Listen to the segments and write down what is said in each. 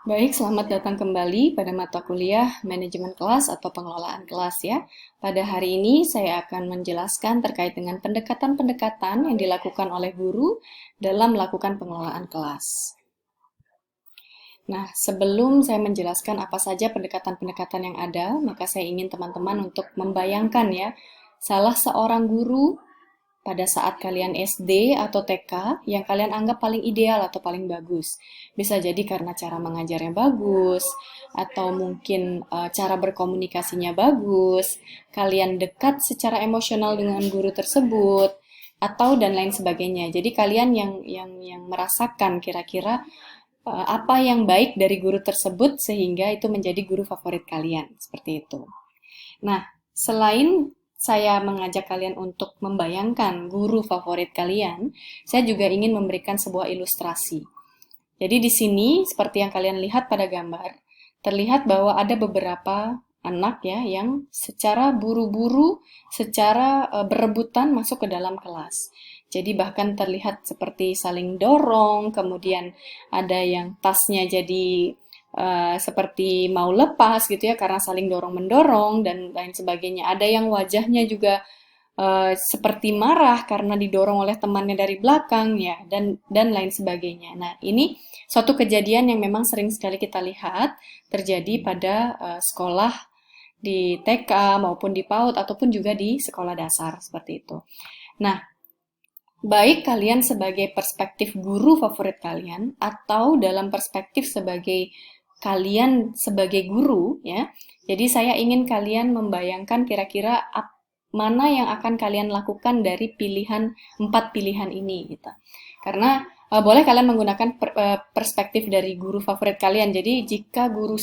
Baik, selamat datang kembali pada mata kuliah Manajemen Kelas atau Pengelolaan Kelas ya. Pada hari ini saya akan menjelaskan terkait dengan pendekatan-pendekatan yang dilakukan oleh guru dalam melakukan pengelolaan kelas. Nah, sebelum saya menjelaskan apa saja pendekatan-pendekatan yang ada, maka saya ingin teman-teman untuk membayangkan ya, salah seorang guru pada saat kalian SD atau TK yang kalian anggap paling ideal atau paling bagus. Bisa jadi karena cara mengajarnya bagus, atau mungkin cara berkomunikasinya bagus, kalian dekat secara emosional dengan guru tersebut, atau dan lain sebagainya. Jadi kalian yang merasakan kira-kira apa yang baik dari guru tersebut sehingga itu menjadi guru favorit kalian, seperti itu. Nah, selain saya mengajak kalian untuk membayangkan guru favorit kalian, saya juga ingin memberikan sebuah ilustrasi. Jadi di sini, seperti yang kalian lihat pada gambar, terlihat bahwa ada beberapa anak ya yang secara buru-buru, secara berebutan masuk ke dalam kelas. Jadi bahkan terlihat seperti saling dorong, kemudian ada yang tasnya jadi seperti mau lepas gitu ya karena saling dorong-mendorong dan lain sebagainya. Ada yang wajahnya juga seperti marah karena didorong oleh temannya dari belakang ya dan lain sebagainya. Nah, ini suatu kejadian yang memang sering sekali kita lihat terjadi pada sekolah di TK maupun di PAUD ataupun juga di sekolah dasar seperti itu. Nah, baik kalian sebagai perspektif guru favorit kalian atau dalam perspektif sebagai kalian sebagai guru ya. Jadi saya ingin kalian membayangkan kira-kira mana yang akan kalian lakukan dari empat pilihan ini gitu. Karena boleh kalian menggunakan perspektif dari guru favorit kalian. Jadi jika guru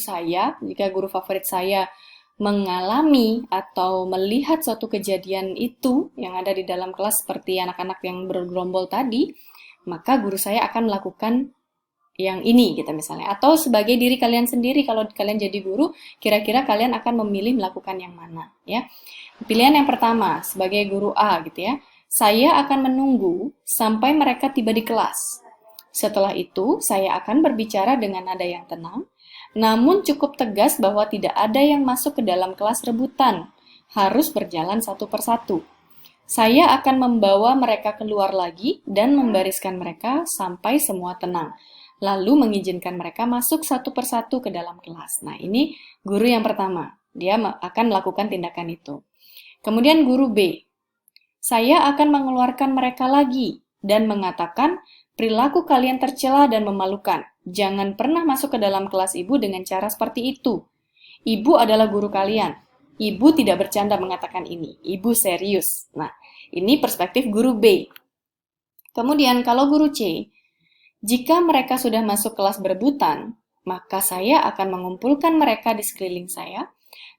favorit saya mengalami atau melihat suatu kejadian itu yang ada di dalam kelas seperti anak-anak yang bergerombol tadi, maka guru saya akan melakukan yang ini gitu misalnya. Atau sebagai diri kalian sendiri, kalau kalian jadi guru, kira-kira kalian akan memilih melakukan yang mana ya. Pilihan yang pertama, sebagai guru A gitu ya, saya akan menunggu sampai mereka tiba di kelas. Setelah itu, saya akan berbicara dengan nada yang tenang, namun cukup tegas bahwa tidak ada yang masuk ke dalam kelas rebutan, harus berjalan satu persatu. Saya akan membawa mereka keluar lagi dan membariskan mereka sampai semua tenang, lalu mengizinkan mereka masuk satu persatu ke dalam kelas. Nah, ini guru yang pertama, dia akan melakukan tindakan itu. Kemudian guru B, saya akan mengeluarkan mereka lagi dan mengatakan, perilaku kalian tercela dan memalukan. Jangan pernah masuk ke dalam kelas ibu dengan cara seperti itu. Ibu adalah guru kalian. Ibu tidak bercanda mengatakan ini. Ibu serius. Nah, ini perspektif guru B. Kemudian kalau guru C, jika mereka sudah masuk kelas berebutan, maka saya akan mengumpulkan mereka di sekeliling saya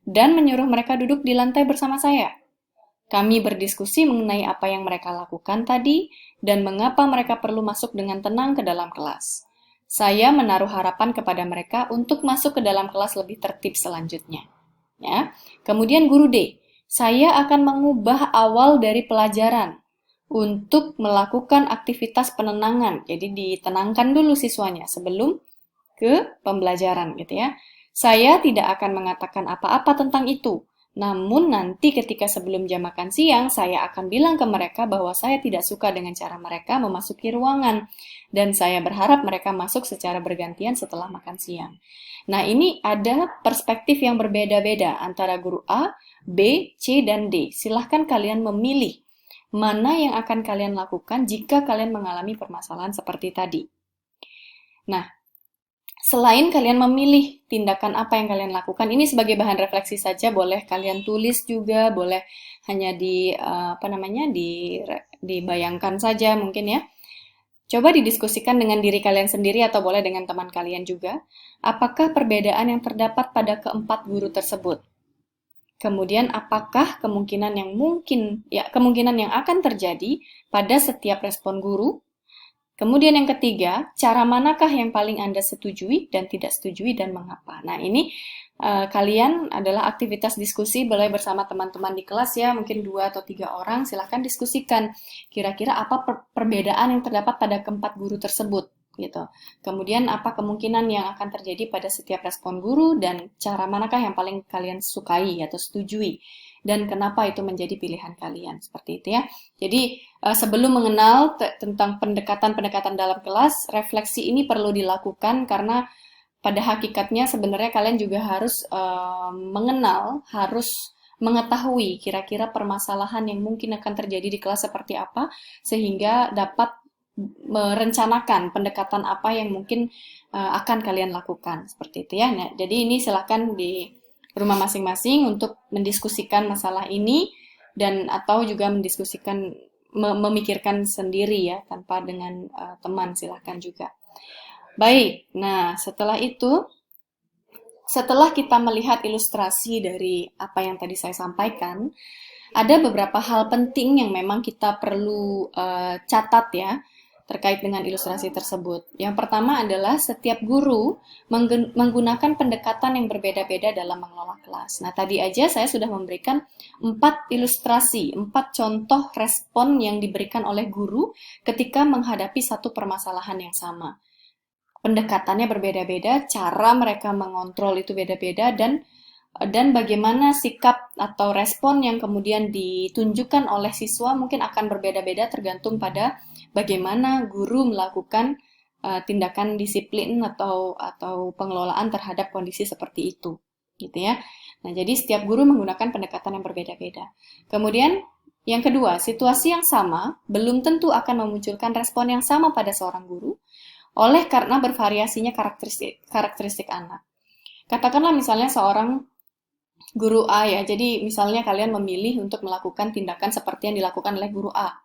dan menyuruh mereka duduk di lantai bersama saya. Kami berdiskusi mengenai apa yang mereka lakukan tadi dan mengapa mereka perlu masuk dengan tenang ke dalam kelas. Saya menaruh harapan kepada mereka untuk masuk ke dalam kelas lebih tertib selanjutnya. Ya. Kemudian guru D, saya akan mengubah awal dari pelajaran untuk melakukan aktivitas penenangan. Jadi ditenangkan dulu siswanya sebelum ke pembelajaran gitu ya. Saya tidak akan mengatakan apa-apa tentang itu. Namun nanti ketika sebelum jam makan siang, saya akan bilang ke mereka bahwa saya tidak suka dengan cara mereka memasuki ruangan. Dan saya berharap mereka masuk secara bergantian setelah makan siang. Nah, ini ada perspektif yang berbeda-beda antara guru A, B, C, dan D. Silahkan kalian memilih mana yang akan kalian lakukan jika kalian mengalami permasalahan seperti tadi. Nah, selain kalian memilih tindakan apa yang kalian lakukan, ini sebagai bahan refleksi saja, boleh kalian tulis juga, boleh hanya dibayangkan saja mungkin ya. Coba didiskusikan dengan diri kalian sendiri atau boleh dengan teman kalian juga. Apakah perbedaan yang terdapat pada keempat guru tersebut? Kemudian apakah kemungkinan yang akan terjadi pada setiap respon guru? Kemudian yang ketiga, cara manakah yang paling Anda setujui dan tidak setujui dan mengapa? Nah, ini kalian adalah aktivitas diskusi, boleh bersama teman-teman di kelas ya, mungkin 2 atau 3 orang, silahkan diskusikan. Kira-kira apa perbedaan yang terdapat pada keempat guru tersebut, gitu. Kemudian apa kemungkinan yang akan terjadi pada setiap respon guru dan cara manakah yang paling kalian sukai atau setujui dan kenapa itu menjadi pilihan kalian, seperti itu ya. Jadi sebelum mengenal tentang pendekatan-pendekatan dalam kelas, refleksi ini perlu dilakukan karena pada hakikatnya sebenarnya kalian juga harus mengenal, harus mengetahui kira-kira permasalahan yang mungkin akan terjadi di kelas seperti apa, sehingga dapat merencanakan pendekatan apa yang mungkin akan kalian lakukan, seperti itu ya. Nah, jadi ini silakan di rumah masing-masing untuk mendiskusikan masalah ini dan atau juga mendiskusikan memikirkan sendiri ya tanpa dengan teman, silahkan juga. Baik, nah setelah kita melihat ilustrasi dari apa yang tadi saya sampaikan, ada beberapa hal penting yang memang kita perlu catat ya terkait dengan ilustrasi tersebut. Yang pertama adalah setiap guru menggunakan pendekatan yang berbeda-beda dalam mengelola kelas. Nah, tadi aja saya sudah memberikan 4 ilustrasi, 4 contoh respon yang diberikan oleh guru ketika menghadapi satu permasalahan yang sama. Pendekatannya berbeda-beda, cara mereka mengontrol itu beda-beda, dan bagaimana sikap atau respon yang kemudian ditunjukkan oleh siswa mungkin akan berbeda-beda tergantung pada bagaimana guru melakukan tindakan disiplin atau pengelolaan terhadap kondisi seperti itu, gitu ya. Nah, jadi setiap guru menggunakan pendekatan yang berbeda-beda. Kemudian yang kedua, situasi yang sama belum tentu akan memunculkan respon yang sama pada seorang guru oleh karena bervariasinya karakteristik anak. Katakanlah misalnya seorang guru A ya, jadi misalnya kalian memilih untuk melakukan tindakan seperti yang dilakukan oleh guru A.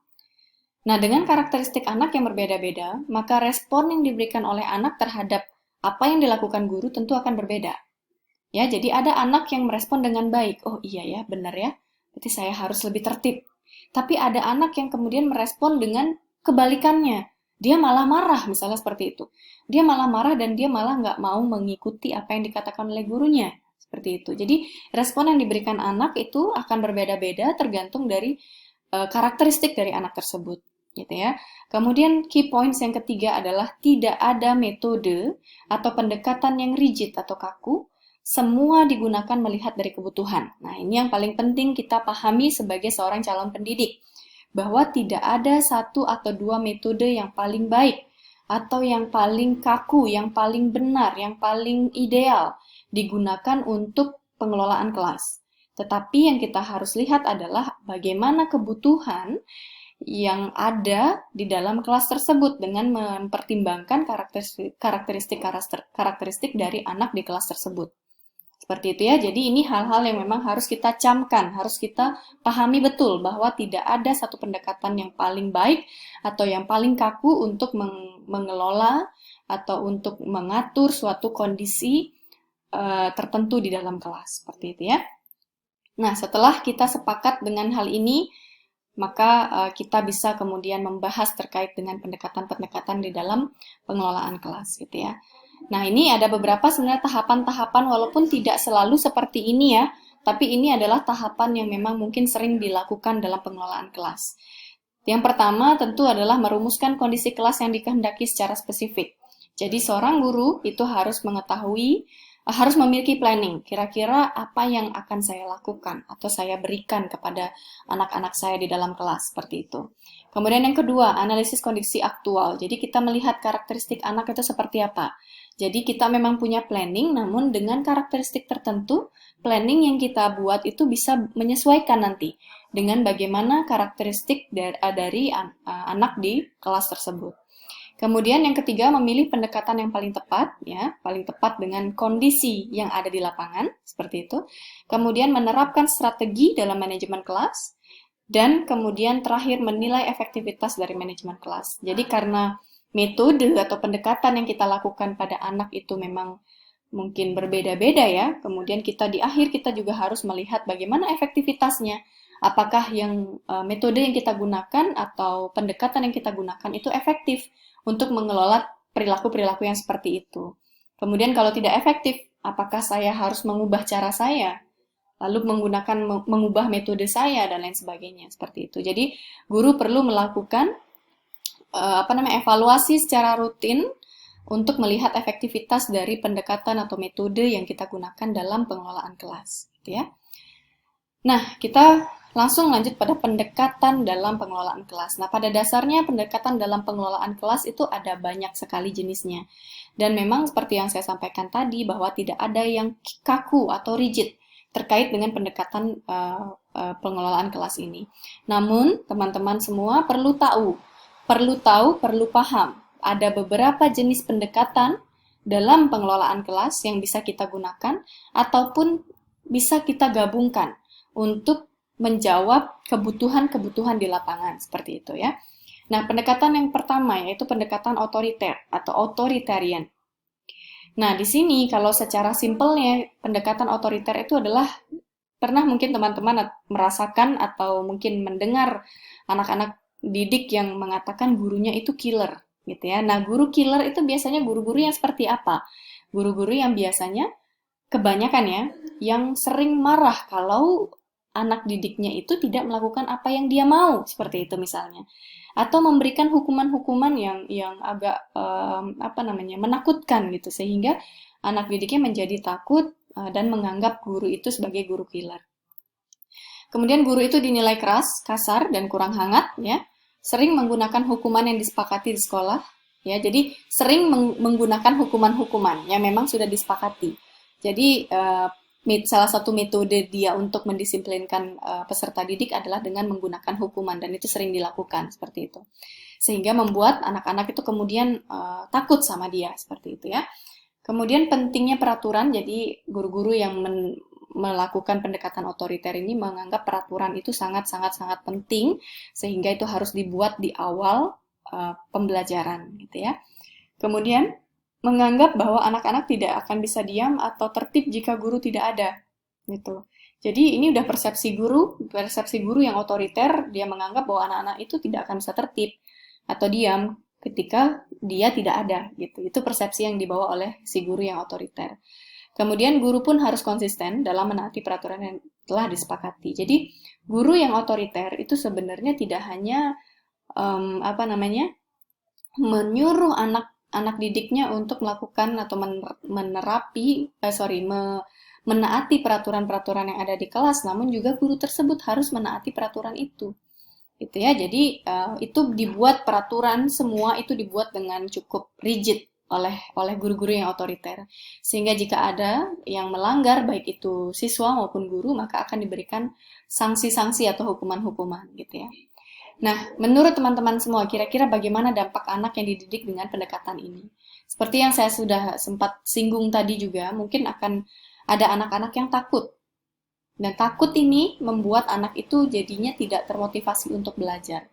Nah, dengan karakteristik anak yang berbeda-beda, maka respon yang diberikan oleh anak terhadap apa yang dilakukan guru tentu akan berbeda. Ya, jadi ada anak yang merespon dengan baik. Oh iya ya, benar ya. Berarti saya harus lebih tertib. Tapi ada anak yang kemudian merespon dengan kebalikannya. Dia malah marah, misalnya seperti itu. Dia malah marah dan dia malah nggak mau mengikuti apa yang dikatakan oleh gurunya. Seperti itu. Jadi, respon yang diberikan anak itu akan berbeda-beda tergantung dari karakteristik dari anak tersebut. Gitu ya. Kemudian key points yang ketiga adalah tidak ada metode atau pendekatan yang rigid atau kaku, semua digunakan melihat dari kebutuhan. Nah, ini yang paling penting kita pahami sebagai seorang calon pendidik, bahwa tidak ada satu atau dua metode yang paling baik, atau yang paling kaku, yang paling benar, yang paling ideal digunakan untuk pengelolaan kelas. Tetapi yang kita harus lihat adalah bagaimana kebutuhan yang ada di dalam kelas tersebut dengan mempertimbangkan karakteristik dari anak di kelas tersebut. Seperti itu ya, jadi ini hal-hal yang memang harus kita camkan, harus kita pahami betul bahwa tidak ada satu pendekatan yang paling baik atau yang paling kaku untuk mengelola atau untuk mengatur suatu kondisi tertentu di dalam kelas, seperti itu ya. Nah, setelah kita sepakat dengan hal ini, maka kita bisa kemudian membahas terkait dengan pendekatan-pendekatan di dalam pengelolaan kelas gitu ya. Nah, ini ada beberapa sebenarnya tahapan-tahapan walaupun tidak selalu seperti ini ya, tapi ini adalah tahapan yang memang mungkin sering dilakukan dalam pengelolaan kelas. Yang pertama tentu adalah merumuskan kondisi kelas yang dikehendaki secara spesifik. Jadi seorang guru itu harus mengetahui, harus memiliki planning, kira-kira apa yang akan saya lakukan atau saya berikan kepada anak-anak saya di dalam kelas, seperti itu. Kemudian yang kedua, analisis kondisi aktual. Jadi kita melihat karakteristik anak itu seperti apa. Jadi kita memang punya planning, namun dengan karakteristik tertentu, planning yang kita buat itu bisa menyesuaikan nanti dengan bagaimana karakteristik dari anak di kelas tersebut. Kemudian yang ketiga, memilih pendekatan yang paling tepat, ya, paling tepat dengan kondisi yang ada di lapangan, seperti itu. Kemudian menerapkan strategi dalam manajemen kelas, dan kemudian terakhir menilai efektivitas dari manajemen kelas. Jadi karena metode atau pendekatan yang kita lakukan pada anak itu memang mungkin berbeda-beda ya, kemudian kita di akhir kita juga harus melihat bagaimana efektivitasnya. Apakah yang metode yang kita gunakan atau pendekatan yang kita gunakan itu efektif untuk mengelola perilaku-perilaku yang seperti itu. Kemudian kalau tidak efektif, apakah saya harus mengubah cara saya? Lalu mengubah metode saya dan lain sebagainya, seperti itu. Jadi guru perlu melakukan evaluasi secara rutin untuk melihat efektivitas dari pendekatan atau metode yang kita gunakan dalam pengelolaan kelas, gitu ya. Nah, kita langsung lanjut pada pendekatan dalam pengelolaan kelas. Nah, pada dasarnya pendekatan dalam pengelolaan kelas itu ada banyak sekali jenisnya. Dan memang seperti yang saya sampaikan tadi, bahwa tidak ada yang kaku atau rigid terkait dengan pendekatan pengelolaan kelas ini. Namun, teman-teman semua perlu tahu, perlu paham. Ada beberapa jenis pendekatan dalam pengelolaan kelas yang bisa kita gunakan ataupun bisa kita gabungkan untuk menjawab kebutuhan-kebutuhan di lapangan, seperti itu ya. Nah, pendekatan yang pertama yaitu pendekatan otoriter atau authoritarian. Nah, di sini kalau secara simpelnya pendekatan otoriter itu adalah pernah mungkin teman-teman merasakan atau mungkin mendengar anak-anak didik yang mengatakan gurunya itu killer, gitu ya. Nah, guru killer itu biasanya guru-guru yang seperti apa? Guru-guru yang biasanya kebanyakan ya, yang sering marah kalau anak didiknya itu tidak melakukan apa yang dia mau, seperti itu misalnya. Atau memberikan hukuman-hukuman yang agak menakutkan gitu sehingga anak didiknya menjadi takut dan menganggap guru itu sebagai guru killer. Kemudian guru itu dinilai keras, kasar dan kurang hangat ya. Sering menggunakan hukuman yang disepakati di sekolah ya. Jadi sering menggunakan hukuman-hukuman yang memang sudah disepakati. Jadi salah satu metode dia untuk mendisiplinkan peserta didik adalah dengan menggunakan hukuman dan itu sering dilakukan seperti itu. Sehingga membuat anak-anak itu kemudian takut sama dia seperti itu ya. Kemudian pentingnya peraturan, jadi guru-guru yang melakukan pendekatan otoriter ini menganggap peraturan itu sangat-sangat penting sehingga itu harus dibuat di awal pembelajaran gitu ya. Kemudian menganggap bahwa anak-anak tidak akan bisa diam atau tertib jika guru tidak ada gitu. Jadi ini udah persepsi guru yang otoriter, dia menganggap bahwa anak-anak itu tidak akan bisa tertib atau diam ketika dia tidak ada gitu. Itu persepsi yang dibawa oleh si guru yang otoriter. Kemudian guru pun harus konsisten dalam menaati peraturan yang telah disepakati. Jadi guru yang otoriter itu sebenarnya tidak hanya menyuruh anak didiknya untuk melakukan atau menaati peraturan-peraturan yang ada di kelas, namun juga guru tersebut harus menaati peraturan itu. Gitu ya. Jadi itu dibuat peraturan semua itu dibuat dengan cukup rigid oleh guru-guru yang otoriter. Sehingga jika ada yang melanggar baik itu siswa maupun guru, maka akan diberikan sanksi-sanksi atau hukuman-hukuman gitu ya. Nah, menurut teman-teman semua, kira-kira bagaimana dampak anak yang dididik dengan pendekatan ini? Seperti yang saya sudah sempat singgung tadi juga, mungkin akan ada anak-anak yang takut. Dan takut ini membuat anak itu jadinya tidak termotivasi untuk belajar.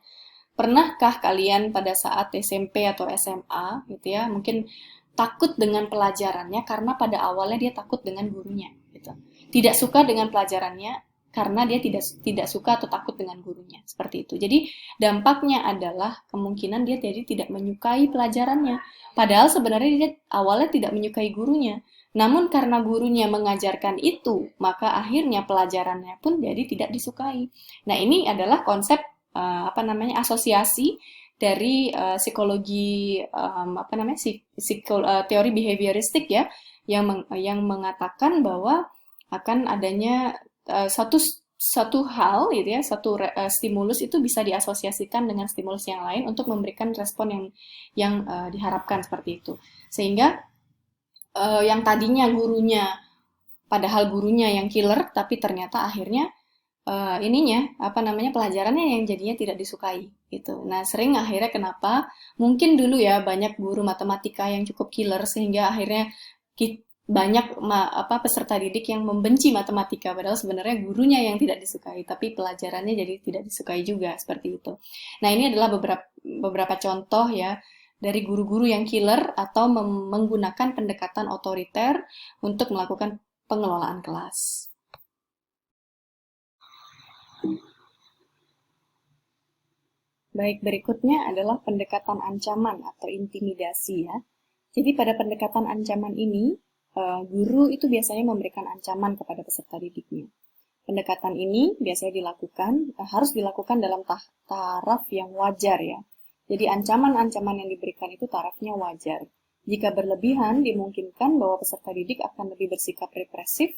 Pernahkah kalian pada saat SMP atau SMA gitu ya, mungkin takut dengan pelajarannya karena pada awalnya dia takut dengan gurunya gitu. Tidak suka dengan pelajarannya karena dia tidak suka atau takut dengan gurunya, seperti itu. Jadi dampaknya adalah kemungkinan dia jadi tidak menyukai pelajarannya. Padahal sebenarnya dia awalnya tidak menyukai gurunya. Namun karena gurunya mengajarkan itu, maka akhirnya pelajarannya pun jadi tidak disukai. Nah, ini adalah konsep asosiasi dari psikologi teori behavioristik ya, yang mengatakan bahwa akan adanya satu hal gitu ya, stimulus itu bisa diasosiasikan dengan stimulus yang lain untuk memberikan respon yang diharapkan seperti itu. Sehingga yang tadinya padahal gurunya yang killer, tapi ternyata akhirnya pelajarannya yang jadinya tidak disukai gitu. Nah, sering akhirnya kenapa? Mungkin dulu ya banyak guru matematika yang cukup killer sehingga akhirnya banyak peserta didik yang membenci matematika padahal sebenarnya gurunya yang tidak disukai tapi pelajarannya jadi tidak disukai juga seperti itu. Nah, ini adalah beberapa contoh ya dari guru-guru yang killer atau menggunakan pendekatan otoriter untuk melakukan pengelolaan kelas. Baik, berikutnya adalah pendekatan ancaman atau intimidasi ya. Jadi pada pendekatan ancaman ini, guru itu biasanya memberikan ancaman kepada peserta didiknya. Pendekatan ini biasanya harus dilakukan dalam taraf yang wajar ya. Jadi ancaman-ancaman yang diberikan itu tarafnya wajar. Jika berlebihan, dimungkinkan bahwa peserta didik akan lebih bersikap represif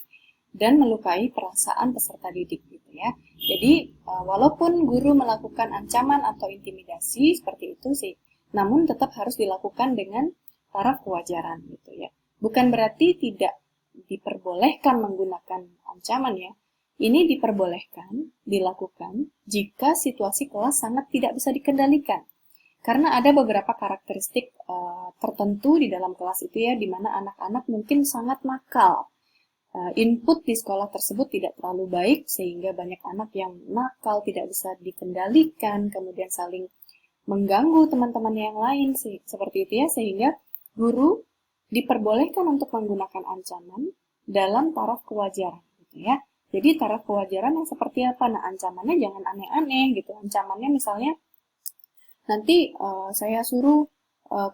dan melukai perasaan peserta didik gitu ya. Jadi walaupun guru melakukan ancaman atau intimidasi seperti itu sih, namun tetap harus dilakukan dengan taraf kewajaran gitu ya. Bukan berarti tidak diperbolehkan menggunakan ancaman ya. Ini diperbolehkan dilakukan jika situasi kelas sangat tidak bisa dikendalikan. Karena ada beberapa karakteristik tertentu di dalam kelas itu ya, di mana anak-anak mungkin sangat nakal. Input di sekolah tersebut tidak terlalu baik, sehingga banyak anak yang nakal, tidak bisa dikendalikan, kemudian saling mengganggu teman-teman yang lain, seperti itu ya, sehingga guru diperbolehkan untuk menggunakan ancaman dalam taraf kewajaran, gitu ya. Jadi taraf kewajaran yang seperti apa? Nah, ancamannya jangan aneh-aneh gitu. Ancamannya misalnya, nanti saya suruh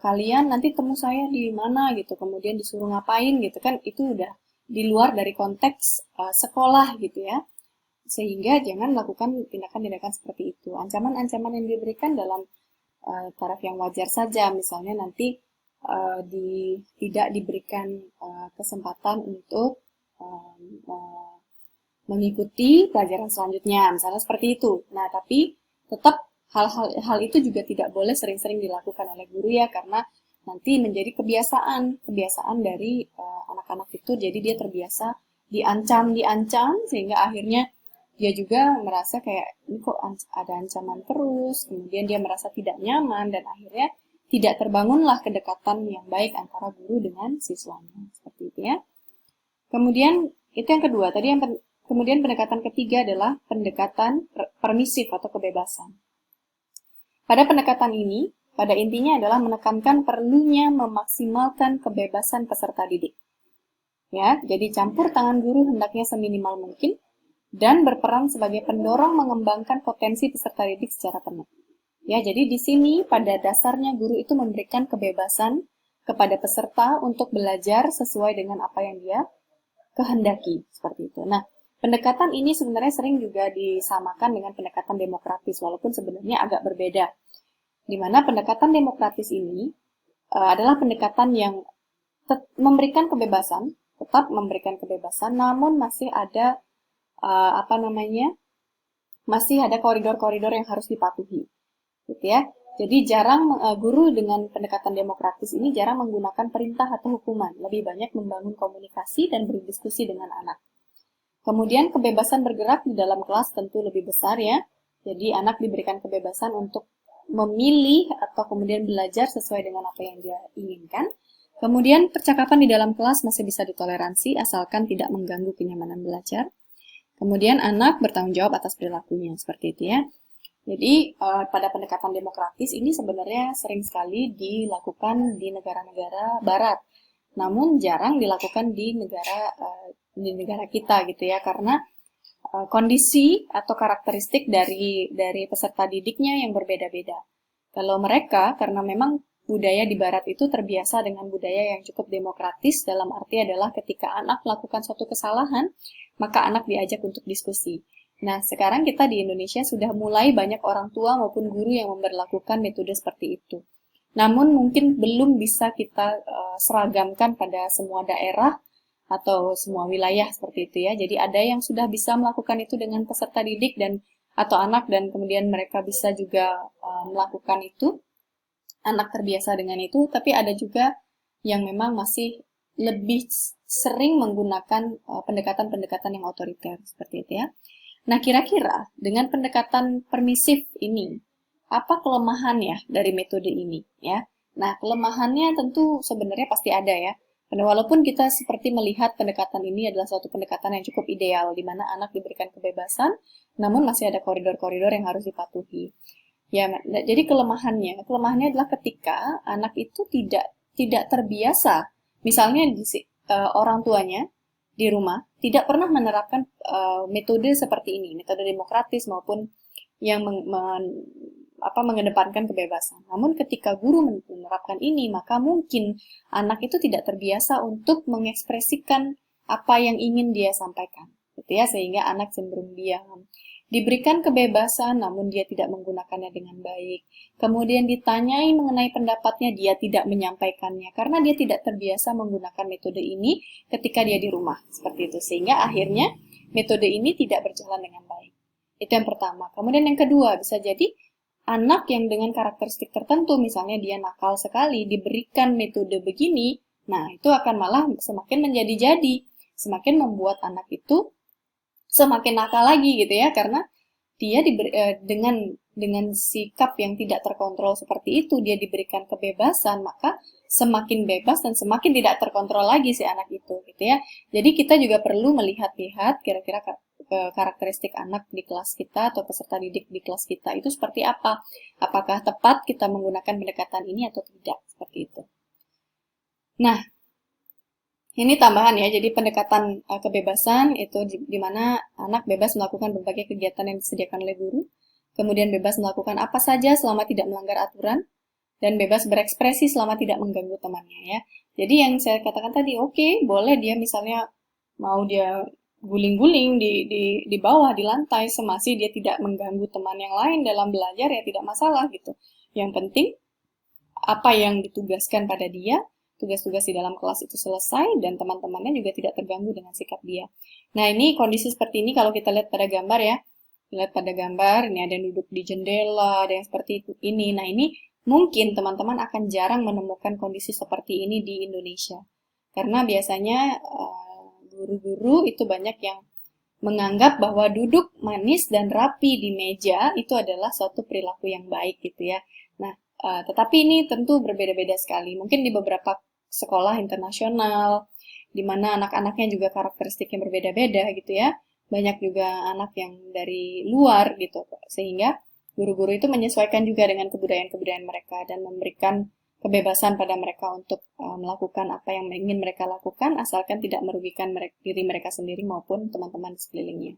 kalian nanti temu saya di mana gitu, kemudian disuruh ngapain gitu kan, itu udah di luar dari konteks sekolah gitu ya. Sehingga jangan melakukan tindakan-tindakan seperti itu. Ancaman-ancaman yang diberikan dalam taraf yang wajar saja, misalnya nanti tidak diberikan kesempatan untuk mengikuti pelajaran selanjutnya, misalnya seperti itu. Nah, tapi tetap hal itu juga tidak boleh sering-sering dilakukan oleh guru ya, karena nanti menjadi kebiasaan dari anak-anak itu, jadi dia terbiasa diancam, sehingga akhirnya dia juga merasa kayak, ini kok ada ancaman terus, kemudian dia merasa tidak nyaman, dan akhirnya tidak terbangunlah kedekatan yang baik antara guru dengan siswanya, seperti itu ya. Kemudian, itu yang kedua, kemudian pendekatan ketiga adalah pendekatan permisif atau kebebasan. Pada pendekatan ini, pada intinya adalah menekankan perlunya memaksimalkan kebebasan peserta didik. Ya, jadi campur tangan guru hendaknya seminimal mungkin dan berperan sebagai pendorong mengembangkan potensi peserta didik secara penuh. Ya, jadi di sini pada dasarnya guru itu memberikan kebebasan kepada peserta untuk belajar sesuai dengan apa yang dia kehendaki, seperti itu. Nah, pendekatan ini sebenarnya sering juga disamakan dengan pendekatan demokratis, walaupun sebenarnya agak berbeda. Di mana pendekatan demokratis ini adalah pendekatan yang memberikan kebebasan, tetap memberikan kebebasan, namun masih ada masih ada koridor-koridor yang harus dipatuhi, gitu ya. Jadi jarang guru dengan pendekatan demokratis ini jarang menggunakan perintah atau hukuman, lebih banyak membangun komunikasi dan berdiskusi dengan anak. Kemudian kebebasan bergerak di dalam kelas tentu lebih besar ya. Jadi anak diberikan kebebasan untuk memilih atau kemudian belajar sesuai dengan apa yang dia inginkan. Kemudian percakapan di dalam kelas masih bisa ditoleransi asalkan tidak mengganggu kenyamanan belajar. Kemudian anak bertanggung jawab atas perilakunya, seperti itu ya. Jadi pada pendekatan demokratis ini sebenarnya sering sekali dilakukan di negara-negara barat. Namun jarang dilakukan di negara kita gitu ya, karena kondisi atau karakteristik dari peserta didiknya yang berbeda-beda. Kalau mereka, karena memang budaya di barat itu terbiasa dengan budaya yang cukup demokratis, dalam arti adalah ketika anak melakukan suatu kesalahan, maka anak diajak untuk diskusi. Nah, sekarang kita di Indonesia sudah mulai banyak orang tua maupun guru yang memberlakukan metode seperti itu. Namun mungkin belum bisa kita seragamkan pada semua daerah atau semua wilayah seperti itu ya. Jadi ada yang sudah bisa melakukan itu dengan peserta didik atau anak, dan kemudian mereka bisa juga melakukan itu. Anak terbiasa dengan itu, tapi ada juga yang memang masih lebih sering menggunakan pendekatan-pendekatan yang otoriter seperti itu ya. Nah, kira-kira dengan pendekatan permisif ini, apa kelemahannya dari metode ini ya? Nah, kelemahannya tentu sebenarnya pasti ada ya. Karena walaupun kita seperti melihat pendekatan ini adalah suatu pendekatan yang cukup ideal, di mana anak diberikan kebebasan, namun masih ada koridor-koridor yang harus dipatuhi. Ya, jadi kelemahannya adalah ketika anak itu tidak terbiasa, misalnya orang tuanya di rumah tidak pernah menerapkan metode seperti ini, metode demokratis maupun yang mengedepankan kebebasan. Namun ketika guru menerapkan ini, maka mungkin anak itu tidak terbiasa untuk mengekspresikan apa yang ingin dia sampaikan, gitu ya, sehingga anak cenderung diam. diberikan kebebasan namun dia tidak menggunakannya dengan baik. Kemudian ditanyai mengenai pendapatnya, dia tidak menyampaikannya karena dia tidak terbiasa menggunakan metode ini ketika dia di rumah. Seperti itu. Sehingga akhirnya metode ini tidak berjalan dengan baik. Itu yang pertama. Kemudian yang kedua, bisa jadi anak yang dengan karakteristik tertentu, misalnya dia nakal sekali, diberikan metode begini, nah itu akan malah semakin menjadi-jadi, semakin membuat anak itu semakin nakal lagi gitu ya, karena dia dengan sikap yang tidak terkontrol seperti itu, dia diberikan kebebasan, maka semakin bebas dan semakin tidak terkontrol lagi si anak itu gitu ya. Jadi kita juga perlu melihat-lihat kira-kira karakteristik anak di kelas kita atau peserta didik di kelas kita itu seperti apa. Apakah tepat kita menggunakan pendekatan ini atau tidak, seperti itu. Nah, ini tambahan ya, jadi pendekatan kebebasan itu di mana anak bebas melakukan berbagai kegiatan yang disediakan oleh guru, kemudian bebas melakukan apa saja selama tidak melanggar aturan, dan bebas berekspresi selama tidak mengganggu temannya ya. Jadi yang saya katakan tadi, oke, boleh dia misalnya mau dia guling-guling di bawah, di lantai, semasi dia tidak mengganggu teman yang lain dalam belajar ya tidak masalah gitu. Yang penting apa yang ditugaskan pada dia, tugas-tugas di dalam kelas itu selesai dan teman-temannya juga tidak terganggu dengan sikap dia. Nah, ini kondisi seperti ini kalau kita lihat pada gambar ya. Lihat pada gambar, ini ada yang duduk di jendela, ada yang seperti ini. Nah, ini mungkin teman-teman akan jarang menemukan kondisi seperti ini di Indonesia. Karena biasanya guru-guru itu banyak yang menganggap bahwa duduk manis dan rapi di meja itu adalah suatu perilaku yang baik gitu ya. Nah, tetapi ini tentu berbeda-beda sekali. Mungkin di beberapa sekolah internasional, di mana anak-anaknya juga karakteristiknya berbeda-beda gitu ya. Banyak juga anak yang dari luar gitu, sehingga guru-guru itu menyesuaikan juga dengan kebudayaan-kebudayaan mereka dan memberikan kebebasan pada mereka untuk melakukan apa yang ingin mereka lakukan, asalkan tidak merugikan diri mereka sendiri maupun teman-teman di sekelilingnya.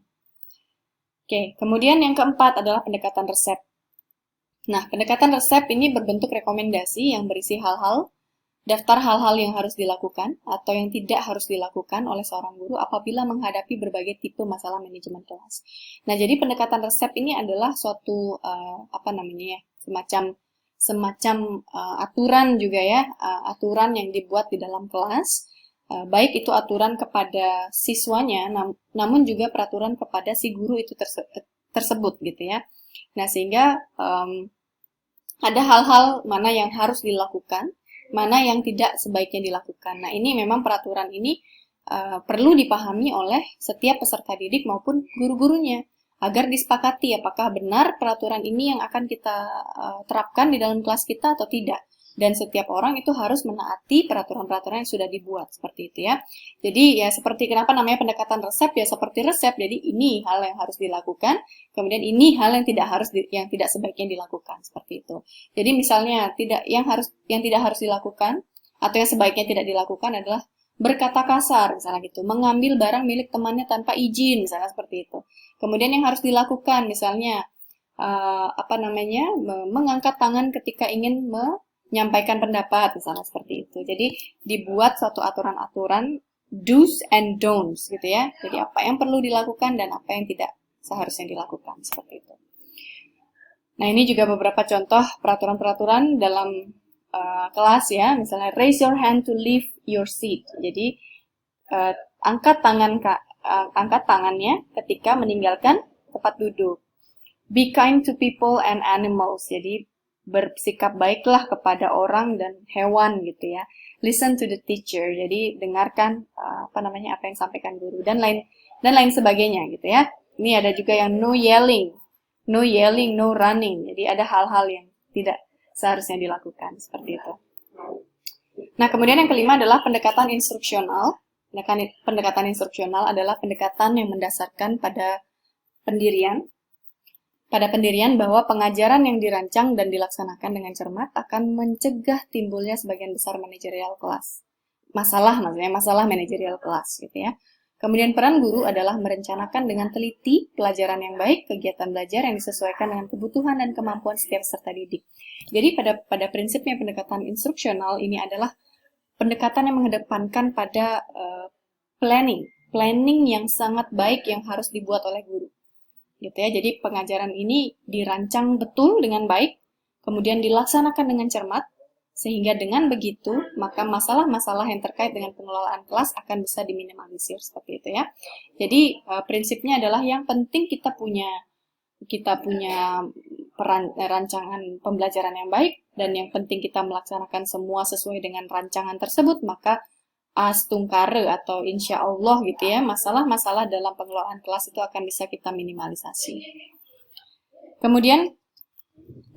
Oke, kemudian yang keempat adalah pendekatan resep. Nah, pendekatan resep ini berbentuk rekomendasi yang berisi daftar hal-hal yang harus dilakukan atau yang tidak harus dilakukan oleh seorang guru apabila menghadapi berbagai tipe masalah manajemen kelas. Nah, jadi pendekatan resep ini adalah suatu semacam aturan juga ya, aturan yang dibuat di dalam kelas, baik itu aturan kepada siswanya, namun juga peraturan kepada si guru itu tersebut gitu ya. Nah, sehingga ada hal-hal mana yang harus dilakukan, mana yang tidak sebaiknya dilakukan. Nah, ini memang peraturan ini perlu dipahami oleh setiap peserta didik maupun guru-gurunya agar disepakati apakah benar peraturan ini yang akan kita terapkan di dalam kelas kita atau tidak. Dan setiap orang itu harus menaati peraturan-peraturan yang sudah dibuat, seperti itu ya. Jadi ya seperti kenapa namanya pendekatan resep, ya seperti resep, jadi ini hal yang harus dilakukan, kemudian ini hal yang tidak sebaiknya dilakukan, seperti itu. Jadi misalnya yang tidak harus dilakukan atau yang sebaiknya tidak dilakukan adalah berkata kasar, misalnya gitu, mengambil barang milik temannya tanpa izin, misalnya seperti itu. Kemudian yang harus dilakukan, misalnya mengangkat tangan ketika ingin menyampaikan pendapat, misalnya seperti itu. Jadi dibuat suatu aturan-aturan do's and don'ts gitu ya. Jadi apa yang perlu dilakukan dan apa yang tidak seharusnya dilakukan, seperti itu. Nah, ini juga beberapa contoh peraturan-peraturan dalam kelas ya. Misalnya raise your hand to leave your seat. Jadi angkat tangannya ketika meninggalkan tempat duduk. Be kind to people and animals. Jadi bersikap baiklah kepada orang dan hewan gitu ya. Listen to the teacher. Jadi dengarkan apa yang disampaikan guru dan lain sebagainya gitu ya. Ini ada juga yang no yelling, no running. Jadi ada hal-hal yang tidak seharusnya dilakukan seperti itu. Nah, kemudian yang kelima adalah pendekatan instruksional. Pendekatan instruksional adalah pendekatan yang mendasarkan pada pendirian bahwa pengajaran yang dirancang dan dilaksanakan dengan cermat akan mencegah timbulnya sebagian besar manajerial kelas. Masalah manajerial kelas gitu ya. Kemudian peran guru adalah merencanakan dengan teliti pelajaran yang baik, kegiatan belajar yang disesuaikan dengan kebutuhan dan kemampuan setiap peserta didik. Jadi pada prinsipnya pendekatan instruksional ini adalah pendekatan yang mengedepankan pada planning yang sangat baik yang harus dibuat oleh guru. gitu ya. Jadi pengajaran ini dirancang betul dengan baik, kemudian dilaksanakan dengan cermat, sehingga dengan begitu, maka masalah-masalah yang terkait dengan pengelolaan kelas akan bisa diminimalisir seperti itu ya. Jadi prinsipnya adalah yang penting kita punya rancangan pembelajaran yang baik, dan yang penting kita melaksanakan semua sesuai dengan rancangan tersebut, maka astungkare atau insya Allah gitu ya, masalah-masalah dalam pengelolaan kelas itu akan bisa kita minimalisasi. Kemudian,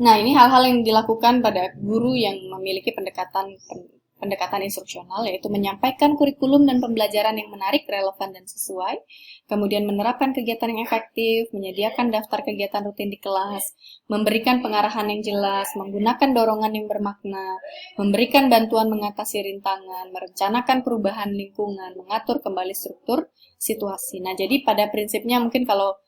nah ini hal-hal yang dilakukan pada guru yang memiliki pendekatan instruksional, yaitu menyampaikan kurikulum dan pembelajaran yang menarik, relevan, dan sesuai, kemudian menerapkan kegiatan yang efektif, menyediakan daftar kegiatan rutin di kelas, memberikan pengarahan yang jelas, menggunakan dorongan yang bermakna, memberikan bantuan mengatasi rintangan, merencanakan perubahan lingkungan, mengatur kembali struktur situasi. Nah, jadi pada prinsipnya mungkin kalau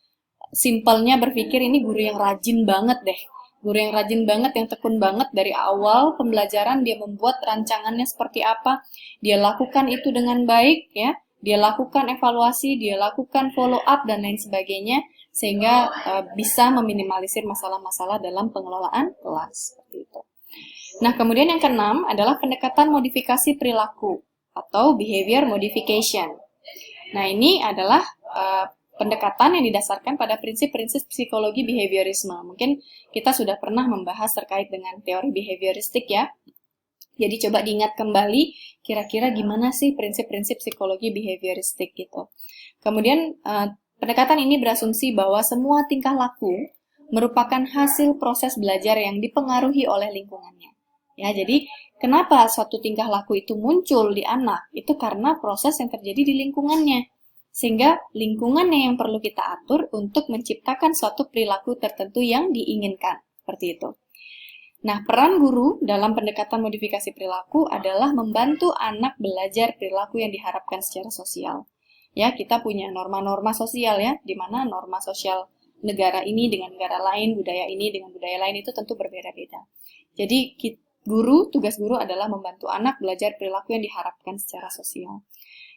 simpelnya berpikir ini guru yang rajin banget deh. Guru yang rajin banget, yang tekun banget dari awal pembelajaran, dia membuat rancangannya seperti apa, dia lakukan itu dengan baik ya, dia lakukan evaluasi, dia lakukan follow up dan lain sebagainya, sehingga bisa meminimalisir masalah-masalah dalam pengelolaan kelas seperti itu. Nah, kemudian yang keenam adalah pendekatan modifikasi perilaku atau behavior modification. Nah, ini adalah pendekatan yang didasarkan pada prinsip-prinsip psikologi behaviorisme. Mungkin kita sudah pernah membahas terkait dengan teori behavioristik ya. Jadi coba diingat kembali kira-kira gimana sih prinsip-prinsip psikologi behavioristik gitu. Kemudian pendekatan ini berasumsi bahwa semua tingkah laku merupakan hasil proses belajar yang dipengaruhi oleh lingkungannya. Ya, jadi kenapa suatu tingkah laku itu muncul di anak? Itu karena proses yang terjadi di lingkungannya. Sehingga lingkungannya yang perlu kita atur untuk menciptakan suatu perilaku tertentu yang diinginkan. Seperti itu. Nah, peran guru dalam pendekatan modifikasi perilaku adalah membantu anak belajar perilaku yang diharapkan secara sosial. Ya, kita punya norma-norma sosial ya, di mana norma sosial negara ini dengan negara lain, budaya ini dengan budaya lain itu tentu berbeda-beda. Jadi, tugas guru adalah membantu anak belajar perilaku yang diharapkan secara sosial.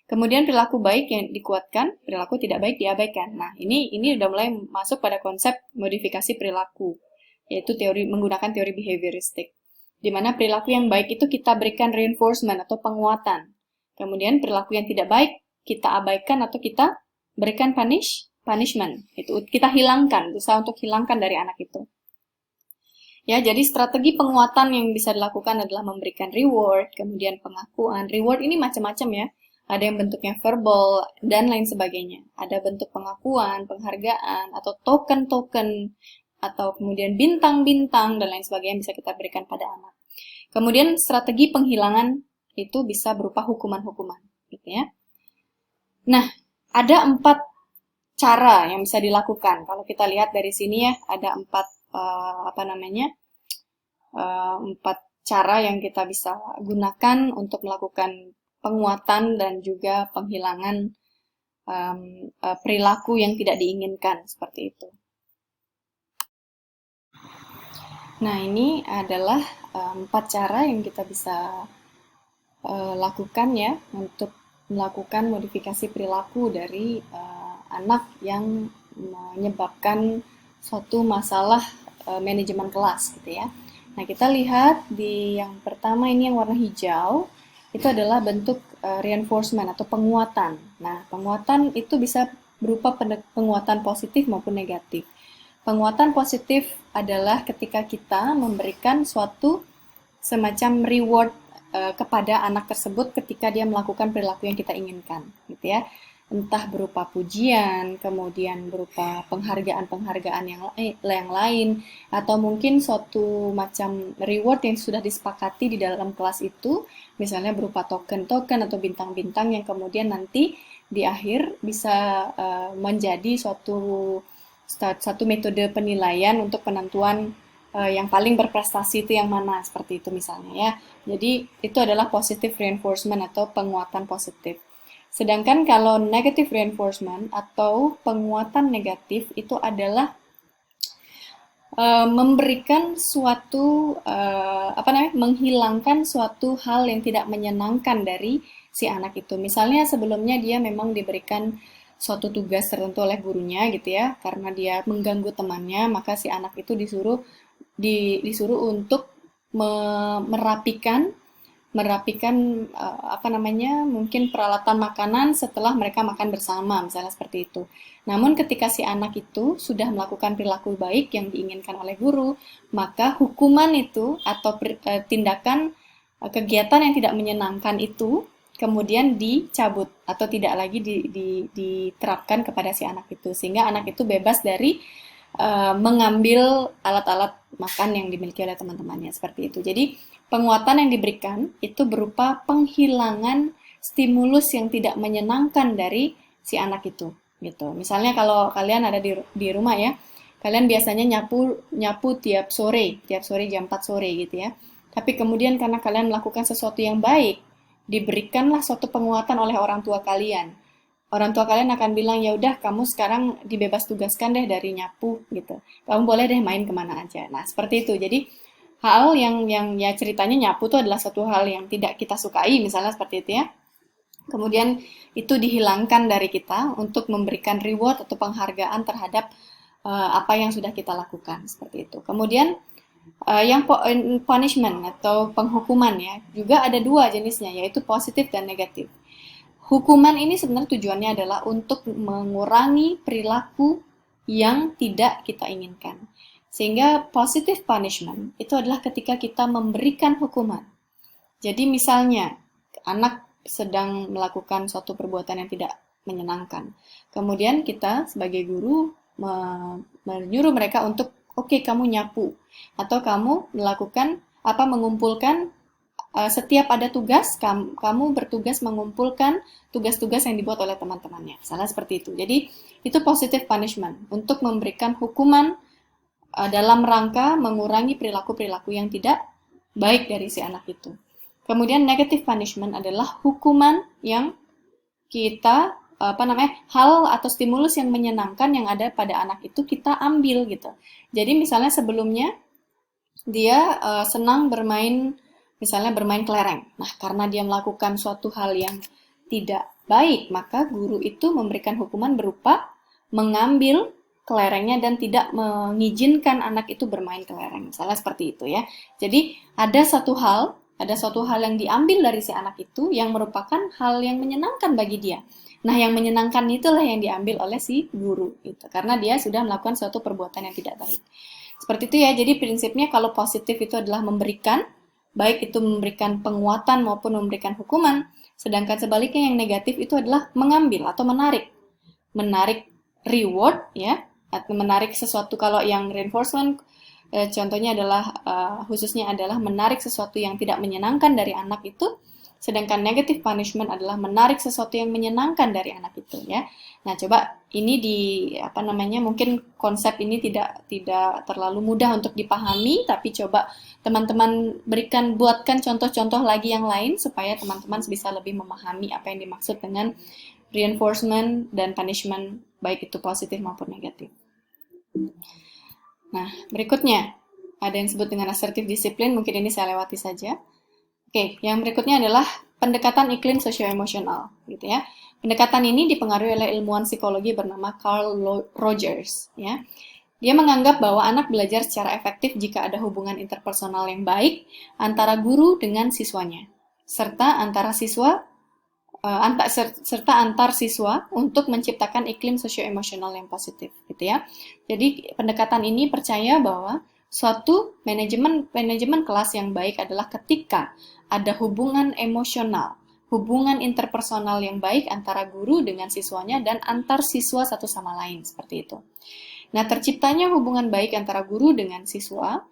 Kemudian perilaku baik yang dikuatkan, perilaku tidak baik diabaikan. Nah, ini udah mulai masuk pada konsep modifikasi perilaku, yaitu menggunakan teori behavioristik. Di mana perilaku yang baik itu kita berikan reinforcement atau penguatan. Kemudian perilaku yang tidak baik kita abaikan atau kita berikan punishment. Itu kita hilangkan, berusaha untuk hilangkan dari anak itu. Ya, jadi strategi penguatan yang bisa dilakukan adalah memberikan reward, kemudian pengakuan. Reward ini macam-macam ya. Ada yang bentuknya verbal, dan lain sebagainya. Ada bentuk pengakuan, penghargaan, atau token-token, atau kemudian bintang-bintang, dan lain sebagainya bisa kita berikan pada anak. Kemudian strategi penghilangan itu bisa berupa hukuman-hukuman. Gitu ya. Nah, ada 4 cara yang bisa dilakukan. Kalau kita lihat dari sini ya, ada 4 cara yang kita bisa gunakan untuk melakukan penguatan dan juga penghilangan perilaku yang tidak diinginkan, seperti itu. Nah, ini adalah 4 cara yang kita bisa lakukan ya untuk melakukan modifikasi perilaku dari anak yang menyebabkan suatu masalah manajemen kelas gitu ya. Nah, kita lihat di yang pertama ini yang warna hijau, itu adalah bentuk reinforcement atau penguatan. Nah, penguatan itu bisa berupa penguatan positif maupun negatif. Penguatan positif adalah ketika kita memberikan suatu semacam reward kepada anak tersebut ketika dia melakukan perilaku yang kita inginkan, gitu ya. Entah berupa pujian, kemudian berupa penghargaan-penghargaan yang lain, atau mungkin suatu macam reward yang sudah disepakati di dalam kelas itu, misalnya berupa token-token atau bintang-bintang yang kemudian nanti di akhir bisa menjadi suatu metode penilaian untuk penentuan yang paling berprestasi itu yang mana, seperti itu misalnya ya. Jadi itu adalah positive reinforcement atau penguatan positif. Sedangkan kalau negative reinforcement atau penguatan negatif itu adalah memberikan suatu menghilangkan suatu hal yang tidak menyenangkan dari si anak itu. Misalnya sebelumnya dia memang diberikan suatu tugas tertentu oleh gurunya gitu ya, karena dia mengganggu temannya, maka si anak itu disuruh untuk merapikan apa namanya, mungkin peralatan makanan setelah mereka makan bersama, misalnya seperti itu. Namun ketika si anak itu sudah melakukan perilaku baik yang diinginkan oleh guru, maka hukuman itu atau tindakan kegiatan yang tidak menyenangkan itu kemudian dicabut atau tidak lagi diterapkan kepada si anak itu, sehingga anak itu bebas dari mengambil alat-alat makan yang dimiliki oleh teman-temannya seperti itu. Jadi penguatan yang diberikan itu berupa penghilangan stimulus yang tidak menyenangkan dari si anak itu gitu. Misalnya kalau kalian ada di rumah ya, kalian biasanya nyapu tiap sore jam 4 sore gitu ya. Tapi kemudian karena kalian melakukan sesuatu yang baik, diberikanlah suatu penguatan oleh orang tua kalian. Orang tua kalian akan bilang, ya udah kamu sekarang dibebas tugaskan deh dari nyapu gitu. Kamu boleh deh main kemana aja. Nah seperti itu. Jadi hal yang ya ceritanya nyapu itu adalah satu hal yang tidak kita sukai, misalnya seperti itu ya. Kemudian itu dihilangkan dari kita untuk memberikan reward atau penghargaan terhadap apa yang sudah kita lakukan seperti itu. Kemudian yang punishment atau penghukuman ya, juga ada dua jenisnya, yaitu positif dan negatif. Hukuman ini sebenarnya tujuannya adalah untuk mengurangi perilaku yang tidak kita inginkan. Sehingga positive punishment itu adalah ketika kita memberikan hukuman. Jadi misalnya anak sedang melakukan suatu perbuatan yang tidak menyenangkan. Kemudian kita sebagai guru menyuruh mereka untuk oke, kamu nyapu atau kamu melakukan mengumpulkan setiap ada tugas kamu bertugas mengumpulkan tugas-tugas yang dibuat oleh teman-temannya. Misalnya seperti itu. Jadi itu positive punishment untuk memberikan hukuman dalam rangka mengurangi perilaku-perilaku yang tidak baik dari si anak itu. Kemudian negative punishment adalah hukuman yang kita hal atau stimulus yang menyenangkan yang ada pada anak itu kita ambil gitu. Jadi misalnya sebelumnya dia senang misalnya bermain kelereng. Nah, karena dia melakukan suatu hal yang tidak baik, maka guru itu memberikan hukuman berupa mengambil kelerengnya dan tidak mengizinkan anak itu bermain kelereng. Misalnya seperti itu ya. Jadi ada suatu hal yang diambil dari si anak itu yang merupakan hal yang menyenangkan bagi dia. Nah, yang menyenangkan itulah yang diambil oleh si guru gitu. Karena dia sudah melakukan suatu perbuatan yang tidak baik. Seperti itu ya. Jadi prinsipnya kalau positif itu adalah memberikan, baik itu memberikan penguatan maupun memberikan hukuman. Sedangkan sebaliknya yang negatif itu adalah mengambil atau menarik reward ya, atau menarik sesuatu. Kalau yang reinforcement contohnya adalah khususnya adalah menarik sesuatu yang tidak menyenangkan dari anak itu. Sedangkan negative punishment adalah menarik sesuatu yang menyenangkan dari anak itu ya. Nah, coba ini mungkin konsep ini tidak terlalu mudah untuk dipahami, tapi coba teman-teman buatkan contoh-contoh lagi yang lain supaya teman-teman bisa lebih memahami apa yang dimaksud dengan reinforcement dan punishment, baik itu positif maupun negatif. Nah, berikutnya ada yang disebut dengan assertive discipline, mungkin ini saya lewati saja. Oke, yang berikutnya adalah pendekatan iklim socio-emosional, gitu ya. Pendekatan ini dipengaruhi oleh ilmuwan psikologi bernama Carl Rogers, ya. Dia menganggap bahwa anak belajar secara efektif jika ada hubungan interpersonal yang baik antara guru dengan siswanya, serta antar siswa untuk menciptakan iklim socio-emosional yang positif, gitu ya. Jadi pendekatan ini percaya bahwa suatu manajemen kelas yang baik adalah ketika ada hubungan emosional, hubungan interpersonal yang baik antara guru dengan siswanya dan antar siswa satu sama lain, seperti itu. Nah, terciptanya hubungan baik antara guru dengan siswa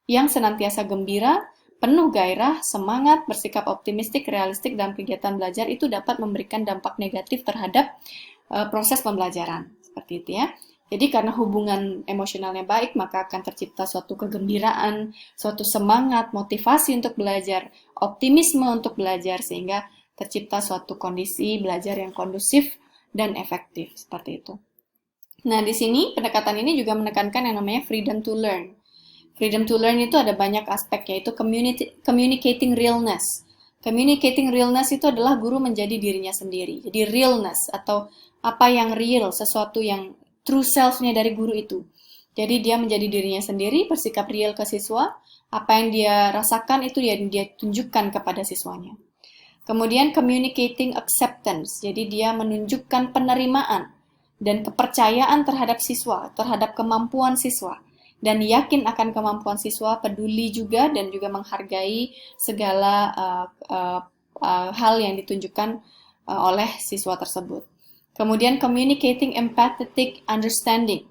yang senantiasa gembira, penuh gairah, semangat, bersikap optimistik, realistik dalam kegiatan belajar itu dapat memberikan dampak negatif terhadap proses pembelajaran, seperti itu ya. Jadi karena hubungan emosionalnya baik, maka akan tercipta suatu kegembiraan, suatu semangat, motivasi untuk belajar, optimisme untuk belajar, sehingga tercipta suatu kondisi belajar yang kondusif dan efektif, seperti itu. Nah, di sini pendekatan ini juga menekankan yang namanya freedom to learn. Freedom to learn itu ada banyak aspek, yaitu communicating realness. Communicating realness itu adalah guru menjadi dirinya sendiri. Jadi realness atau apa yang real, sesuatu yang true self-nya dari guru itu. Jadi dia menjadi dirinya sendiri, bersikap real ke siswa, apa yang dia rasakan itu yang dia tunjukkan kepada siswanya. Kemudian communicating acceptance, jadi dia menunjukkan penerimaan dan kepercayaan terhadap siswa, terhadap kemampuan siswa, dan yakin akan kemampuan siswa, peduli juga dan juga menghargai segala hal yang ditunjukkan oleh siswa tersebut. Kemudian communicating empathetic understanding,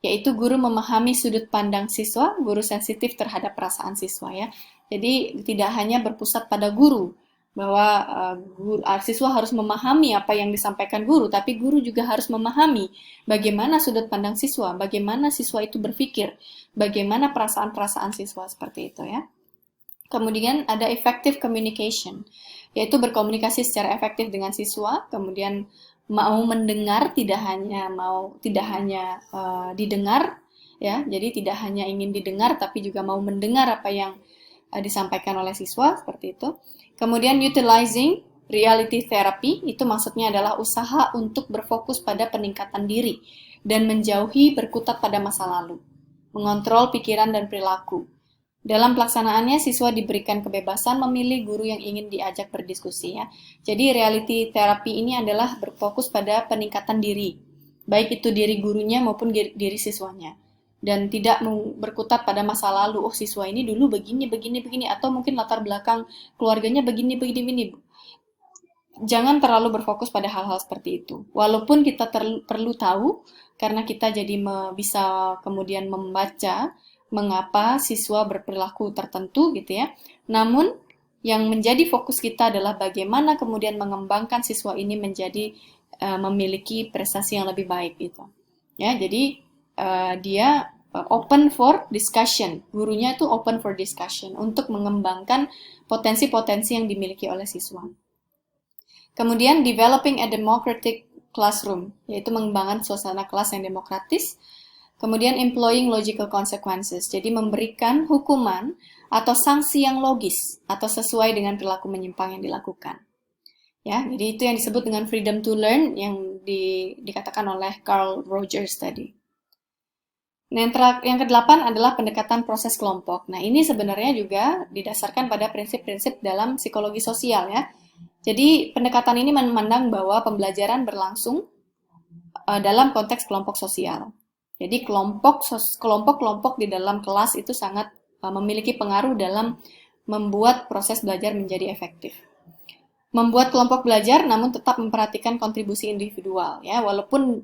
yaitu guru memahami sudut pandang siswa, guru sensitif terhadap perasaan siswa ya. Jadi tidak hanya berpusat pada guru, bahwa siswa harus memahami apa yang disampaikan guru, tapi guru juga harus memahami bagaimana sudut pandang siswa, bagaimana siswa itu berpikir, bagaimana perasaan-perasaan siswa seperti itu ya. Kemudian ada effective communication, yaitu berkomunikasi secara efektif dengan siswa, kemudian mau mendengar, tidak hanya didengar ya. Jadi tidak hanya ingin didengar tapi juga mau mendengar apa yang disampaikan oleh siswa seperti itu. Kemudian utilizing reality therapy, itu maksudnya adalah usaha untuk berfokus pada peningkatan diri dan menjauhi berkutat pada masa lalu, mengontrol pikiran dan perilaku. Dalam pelaksanaannya, siswa diberikan kebebasan memilih guru yang ingin diajak berdiskusi ya. Jadi reality therapy ini adalah berfokus pada peningkatan diri, baik itu diri gurunya maupun diri siswanya. Dan tidak berkutat pada masa lalu, oh siswa ini dulu begini, atau mungkin latar belakang keluarganya begini. Jangan terlalu berfokus pada hal-hal seperti itu. Walaupun kita perlu tahu, karena kita jadi bisa kemudian membaca mengapa siswa berperilaku tertentu gitu ya. Namun yang menjadi fokus kita adalah bagaimana kemudian mengembangkan siswa ini menjadi memiliki prestasi yang lebih baik gitu. Ya, jadi dia open for discussion. Gurunya itu open for discussion untuk mengembangkan potensi-potensi yang dimiliki oleh siswa. Kemudian developing a democratic classroom, yaitu mengembangkan suasana kelas yang demokratis. Kemudian employing logical consequences, jadi memberikan hukuman atau sanksi yang logis atau sesuai dengan perilaku menyimpang yang dilakukan. Ya, jadi itu yang disebut dengan freedom to learn yang dikatakan oleh Carl Rogers tadi. Nah, yang ke-8 adalah pendekatan proses kelompok. Nah, ini sebenarnya juga didasarkan pada prinsip-prinsip dalam psikologi sosial ya. Jadi, pendekatan ini memandang bahwa pembelajaran berlangsung dalam konteks kelompok sosial. Jadi, kelompok-kelompok di dalam kelas itu sangat memiliki pengaruh dalam membuat proses belajar menjadi efektif. Membuat kelompok belajar namun tetap memperhatikan kontribusi individual ya, walaupun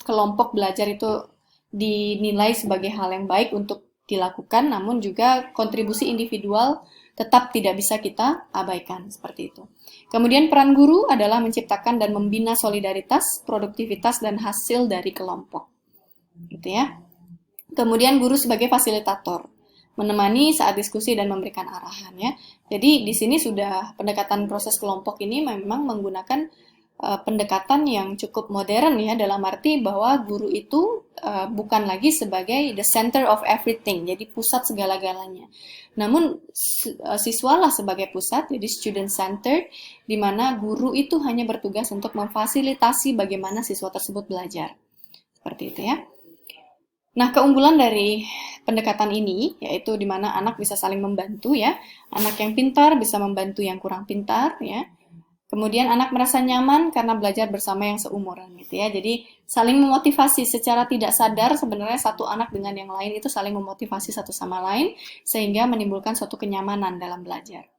kelompok belajar itu dinilai sebagai hal yang baik untuk dilakukan, namun juga kontribusi individual tetap tidak bisa kita abaikan, seperti itu. Kemudian peran guru adalah menciptakan dan membina solidaritas, produktivitas, dan hasil dari kelompok. Gitu ya. Kemudian guru sebagai fasilitator, menemani saat diskusi dan memberikan arahan ya. Jadi di sini sudah pendekatan proses kelompok ini memang menggunakan pendekatan yang cukup modern ya, dalam arti bahwa guru itu bukan lagi sebagai the center of everything, jadi pusat segala-galanya. Namun siswalah sebagai pusat, jadi student centered, di mana guru itu hanya bertugas untuk memfasilitasi bagaimana siswa tersebut belajar. Seperti itu ya. Nah, keunggulan dari pendekatan ini yaitu di mana anak bisa saling membantu ya. Anak yang pintar bisa membantu yang kurang pintar ya. Kemudian anak merasa nyaman karena belajar bersama yang seumuran gitu ya. Jadi saling memotivasi secara tidak sadar, sebenarnya satu anak dengan yang lain itu saling memotivasi satu sama lain sehingga menimbulkan suatu kenyamanan dalam belajar.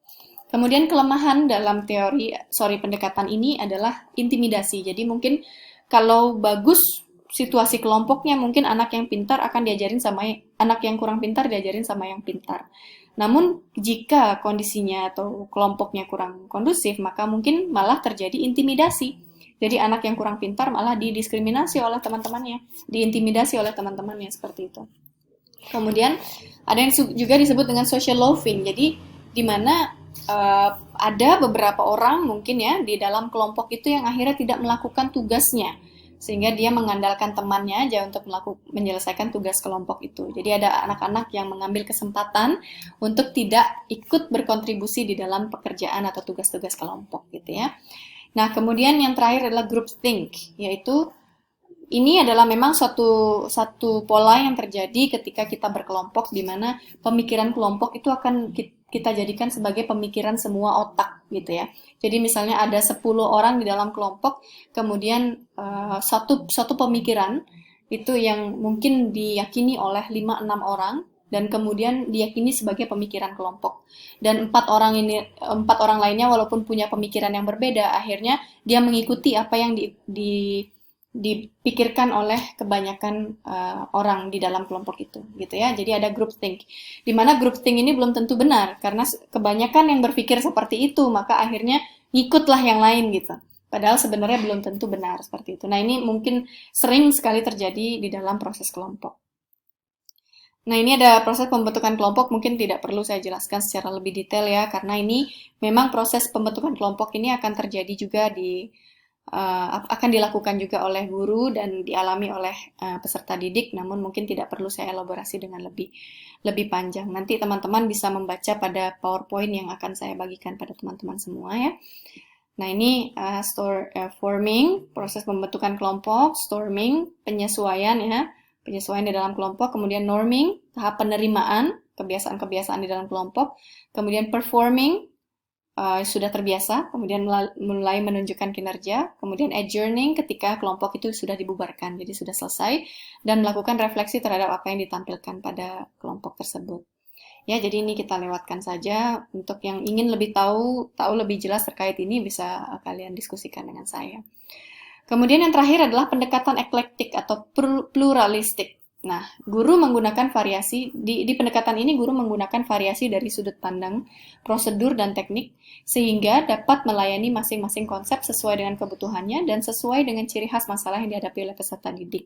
Kemudian kelemahan dalam pendekatan ini adalah intimidasi. Jadi mungkin kalau bagus situasi kelompoknya, mungkin anak yang pintar akan diajarin sama anak yang kurang pintar diajarin sama yang pintar. Namun, jika kondisinya atau kelompoknya kurang kondusif, maka mungkin malah terjadi intimidasi. Jadi anak yang kurang pintar malah didiskriminasi oleh teman-temannya, diintimidasi oleh teman-temannya, seperti itu. Kemudian, ada yang juga disebut dengan social loafing. Jadi, di mana ada beberapa orang mungkin ya, di dalam kelompok itu yang akhirnya tidak melakukan tugasnya. sehingga dia mengandalkan temannya aja untuk menyelesaikan tugas kelompok itu. Jadi ada anak-anak yang mengambil kesempatan untuk tidak ikut berkontribusi di dalam pekerjaan atau tugas-tugas kelompok gitu ya. Nah, kemudian yang terakhir adalah groupthink, yaitu ini adalah memang satu pola yang terjadi ketika kita berkelompok, di mana pemikiran kelompok itu akan kita jadikan sebagai pemikiran semua otak gitu ya. Jadi misalnya ada 10 orang di dalam kelompok, kemudian satu pemikiran itu yang mungkin diyakini oleh 5-6 orang, dan kemudian diyakini sebagai pemikiran kelompok. Dan empat orang lainnya walaupun punya pemikiran yang berbeda, akhirnya dia mengikuti apa yang dipikirkan oleh kebanyakan orang di dalam kelompok itu gitu ya. Jadi ada groupthink, di mana groupthink ini belum tentu benar karena kebanyakan yang berpikir seperti itu, maka akhirnya ngikutlah yang lain gitu, padahal sebenarnya belum tentu benar seperti itu. Nah, ini mungkin sering sekali terjadi di dalam proses kelompok. Nah, ini ada proses pembentukan kelompok, mungkin tidak perlu saya jelaskan secara lebih detail ya, karena ini memang proses pembentukan kelompok ini akan terjadi juga akan dilakukan juga oleh guru dan dialami oleh peserta didik, namun mungkin tidak perlu saya elaborasi dengan lebih panjang. Nanti teman-teman bisa membaca pada PowerPoint yang akan saya bagikan pada teman-teman semua ya. Nah, ini forming, proses pembentukan kelompok, storming, penyesuaian ya, penyesuaian di dalam kelompok, kemudian norming, tahap penerimaan, kebiasaan-kebiasaan di dalam kelompok, kemudian performing, sudah terbiasa, kemudian mulai menunjukkan kinerja, kemudian adjourning ketika kelompok itu sudah dibubarkan, jadi sudah selesai, dan melakukan refleksi terhadap apa yang ditampilkan pada kelompok tersebut. Ya, jadi ini kita lewatkan saja. Untuk yang ingin lebih tahu lebih jelas terkait ini, bisa kalian diskusikan dengan saya. Kemudian yang terakhir adalah pendekatan eklektik atau pluralistik. Nah, guru menggunakan variasi, di pendekatan ini guru menggunakan variasi dari sudut pandang, prosedur, dan teknik, sehingga dapat melayani masing-masing konsep sesuai dengan kebutuhannya dan sesuai dengan ciri khas masalah yang dihadapi oleh peserta didik.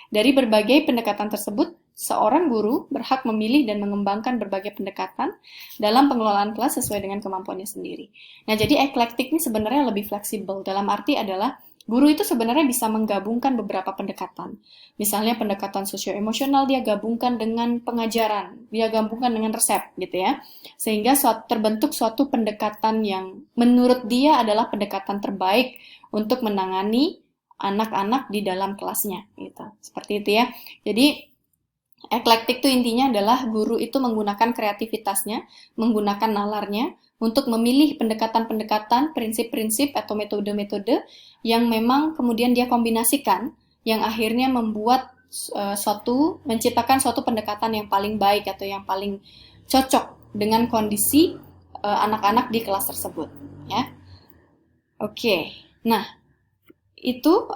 Dari berbagai pendekatan tersebut, seorang guru berhak memilih dan mengembangkan berbagai pendekatan dalam pengelolaan kelas sesuai dengan kemampuannya sendiri. Nah, jadi eklektik ini sebenarnya lebih fleksibel, dalam arti adalah guru itu sebenarnya bisa menggabungkan beberapa pendekatan. Misalnya pendekatan sosio-emosional dia gabungkan dengan pengajaran, dia gabungkan dengan resep gitu ya. Sehingga terbentuk suatu pendekatan yang menurut dia adalah pendekatan terbaik untuk menangani anak-anak di dalam kelasnya gitu. Seperti itu ya. Jadi eklektik itu intinya adalah guru itu menggunakan kreativitasnya, menggunakan nalarnya untuk memilih pendekatan-pendekatan, prinsip-prinsip atau metode-metode yang memang kemudian dia kombinasikan, yang akhirnya membuat menciptakan suatu pendekatan yang paling baik atau yang paling cocok dengan kondisi anak-anak di kelas tersebut. Ya, oke. Nah, itu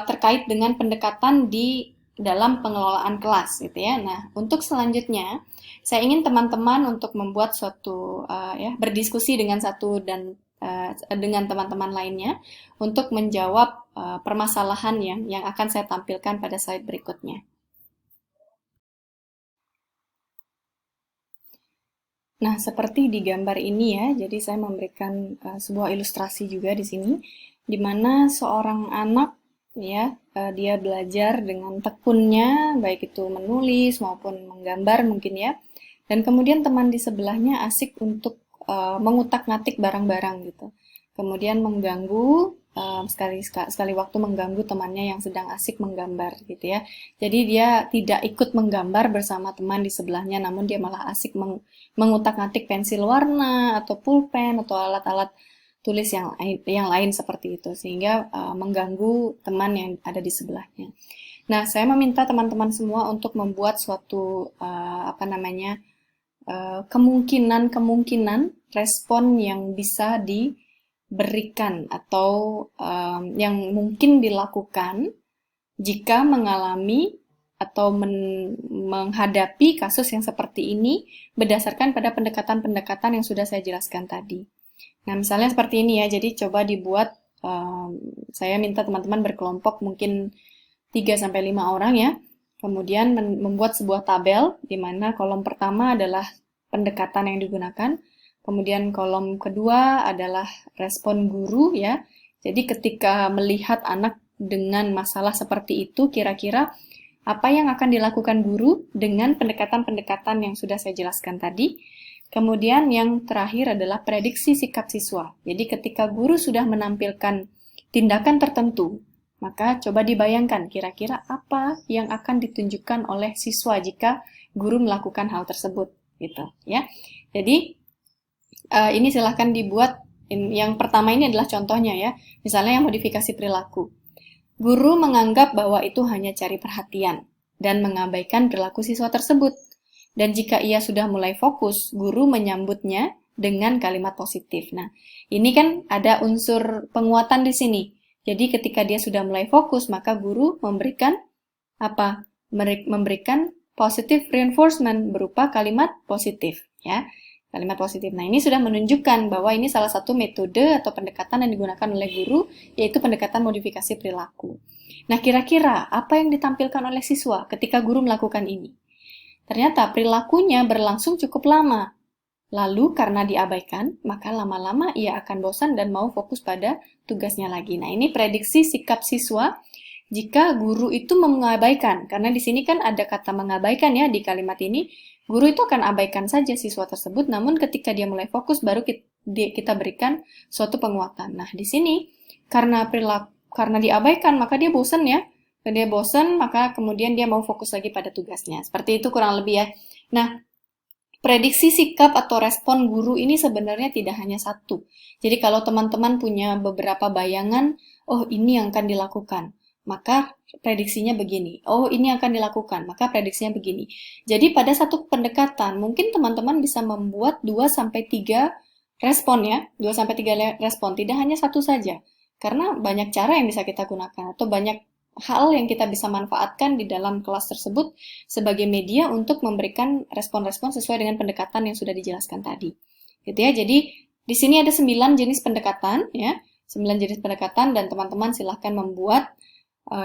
terkait dengan pendekatan di dalam pengelolaan kelas gitu ya. Nah, untuk selanjutnya saya ingin teman-teman untuk membuat suatu berdiskusi dengan dengan teman-teman lainnya untuk menjawab permasalahan yang akan saya tampilkan pada slide berikutnya. Nah, seperti di gambar ini ya, jadi saya memberikan sebuah ilustrasi juga di sini, di mana seorang anak ya, dia belajar dengan tekunnya, baik itu menulis maupun menggambar mungkin ya. Dan kemudian teman di sebelahnya asik untuk mengutak-ngatik barang-barang gitu. Kemudian mengganggu, sekali waktu mengganggu temannya yang sedang asik menggambar gitu ya. Jadi dia tidak ikut menggambar bersama teman di sebelahnya, namun dia malah asik mengutak-ngatik pensil warna atau pulpen atau alat-alat tulis yang lain seperti itu, sehingga mengganggu teman yang ada di sebelahnya. Nah, saya meminta teman-teman semua untuk membuat suatu kemungkinan respon yang bisa diberikan atau yang mungkin dilakukan jika mengalami atau menghadapi kasus yang seperti ini berdasarkan pada pendekatan-pendekatan yang sudah saya jelaskan tadi. Nah, misalnya seperti ini ya, jadi coba dibuat, saya minta teman-teman berkelompok mungkin 3-5 orang ya, kemudian membuat sebuah tabel, di mana kolom pertama adalah pendekatan yang digunakan, kemudian kolom kedua adalah respon guru ya, jadi ketika melihat anak dengan masalah seperti itu, kira-kira apa yang akan dilakukan guru dengan pendekatan-pendekatan yang sudah saya jelaskan tadi. Kemudian yang terakhir adalah prediksi sikap siswa. Jadi ketika guru sudah menampilkan tindakan tertentu, maka coba dibayangkan kira-kira apa yang akan ditunjukkan oleh siswa jika guru melakukan hal tersebut, gitu ya. Jadi ini silahkan dibuat. Yang pertama ini adalah contohnya ya. Misalnya yang modifikasi perilaku. Guru menganggap bahwa itu hanya cari perhatian dan mengabaikan perilaku siswa tersebut. Dan jika ia sudah mulai fokus, guru menyambutnya dengan kalimat positif. Nah, ini kan ada unsur penguatan di sini. Jadi ketika dia sudah mulai fokus, maka guru memberikan apa? Memberikan positive reinforcement berupa kalimat positif, ya. Kalimat positif. Nah, ini sudah menunjukkan bahwa ini salah satu metode atau pendekatan yang digunakan oleh guru, yaitu pendekatan modifikasi perilaku. Nah, kira-kira apa yang ditampilkan oleh siswa ketika guru melakukan ini? Ternyata perilakunya berlangsung cukup lama. Lalu karena diabaikan, maka lama-lama ia akan bosan dan mau fokus pada tugasnya lagi. Nah, ini prediksi sikap siswa jika guru itu mengabaikan. Karena di sini kan ada kata mengabaikan ya di kalimat ini. Guru itu akan abaikan saja siswa tersebut, namun ketika dia mulai fokus baru kita berikan suatu penguatan. Nah, di sini karena diabaikan maka dia bosan ya. Dia bosan, maka kemudian dia mau fokus lagi pada tugasnya. Seperti itu kurang lebih ya. Nah, prediksi sikap atau respon guru ini sebenarnya tidak hanya satu. Jadi kalau teman-teman punya beberapa bayangan, oh ini yang akan dilakukan, maka prediksinya begini. Oh, ini akan dilakukan, maka prediksinya begini. Jadi pada satu pendekatan, mungkin teman-teman bisa membuat 2-3 respon ya. 2-3 respon, tidak hanya satu saja. Karena banyak cara yang bisa kita gunakan, atau banyak hal yang kita bisa manfaatkan di dalam kelas tersebut sebagai media untuk memberikan respon-respon sesuai dengan pendekatan yang sudah dijelaskan tadi. Gitu ya. Jadi, di sini ada 9 jenis pendekatan ya. 9 jenis pendekatan dan teman-teman silahkan membuat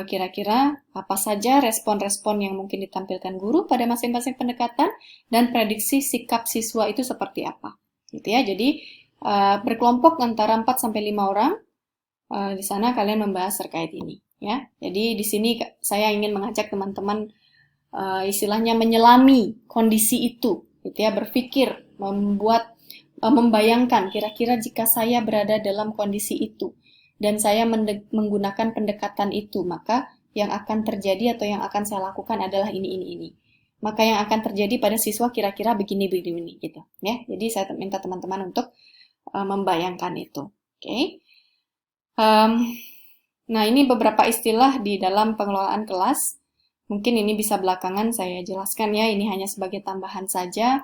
kira-kira apa saja respon-respon yang mungkin ditampilkan guru pada masing-masing pendekatan dan prediksi sikap siswa itu seperti apa. Gitu ya. Jadi berkelompok antara 4-5 orang. Di sana kalian membahas terkait ini ya. Jadi di sini saya ingin mengajak teman-teman istilahnya menyelami kondisi itu gitu ya, berpikir, membayangkan kira-kira jika saya berada dalam kondisi itu dan saya menggunakan pendekatan itu, maka yang akan terjadi atau yang akan saya lakukan adalah ini. Maka yang akan terjadi pada siswa kira-kira begini gitu ya. Jadi saya minta teman-teman untuk membayangkan itu. Oke. Nah, ini beberapa istilah di dalam pengelolaan kelas. Mungkin ini bisa belakangan saya jelaskan ya, ini hanya sebagai tambahan saja.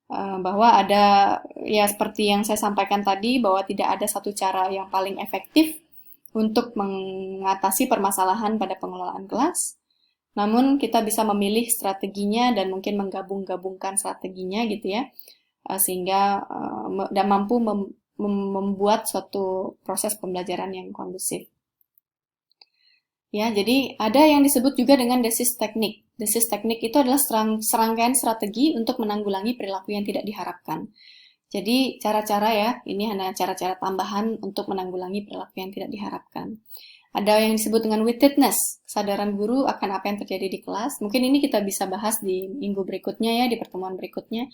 Bahwa ada, ya seperti yang saya sampaikan tadi, bahwa tidak ada satu cara yang paling efektif untuk mengatasi permasalahan pada pengelolaan kelas. Namun kita bisa memilih strateginya dan mungkin menggabung-gabungkan strateginya gitu ya, sehingga dan mampu membuat suatu proses pembelajaran yang kondusif. Ya, jadi ada yang disebut juga dengan desis teknik. Desis teknik itu adalah serangkaian strategi untuk menanggulangi perilaku yang tidak diharapkan. Jadi cara-cara ya, ini hanya cara-cara tambahan untuk menanggulangi perilaku yang tidak diharapkan. Ada yang disebut dengan wittedness, kesadaran guru akan apa yang terjadi di kelas. Mungkin ini kita bisa bahas di minggu berikutnya ya, di pertemuan berikutnya.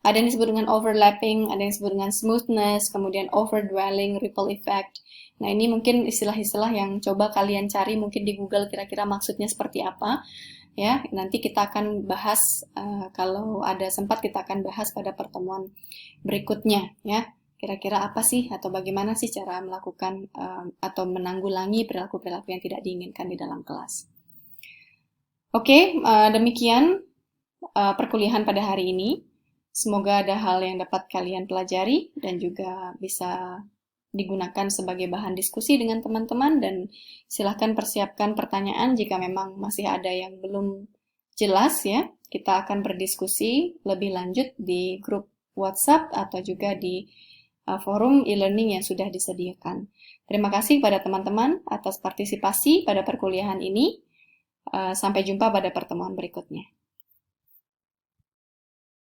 Ada yang disebut dengan overlapping, ada yang disebut dengan smoothness, kemudian overdwelling, ripple effect. Nah, ini mungkin istilah-istilah yang coba kalian cari mungkin di Google kira-kira maksudnya seperti apa. Ya, nanti kita akan bahas, kalau ada sempat kita akan bahas pada pertemuan berikutnya ya. Kira-kira apa sih atau bagaimana sih cara melakukan atau menanggulangi perilaku-perilaku yang tidak diinginkan di dalam kelas. Oke, demikian perkuliahan pada hari ini. Semoga ada hal yang dapat kalian pelajari dan juga bisa digunakan sebagai bahan diskusi dengan teman-teman, dan silahkan persiapkan pertanyaan jika memang masih ada yang belum jelas ya. Kita akan berdiskusi lebih lanjut di grup WhatsApp atau juga di forum e-learning yang sudah disediakan. Terima kasih pada teman-teman atas partisipasi pada perkuliahan ini. Sampai jumpa pada pertemuan berikutnya.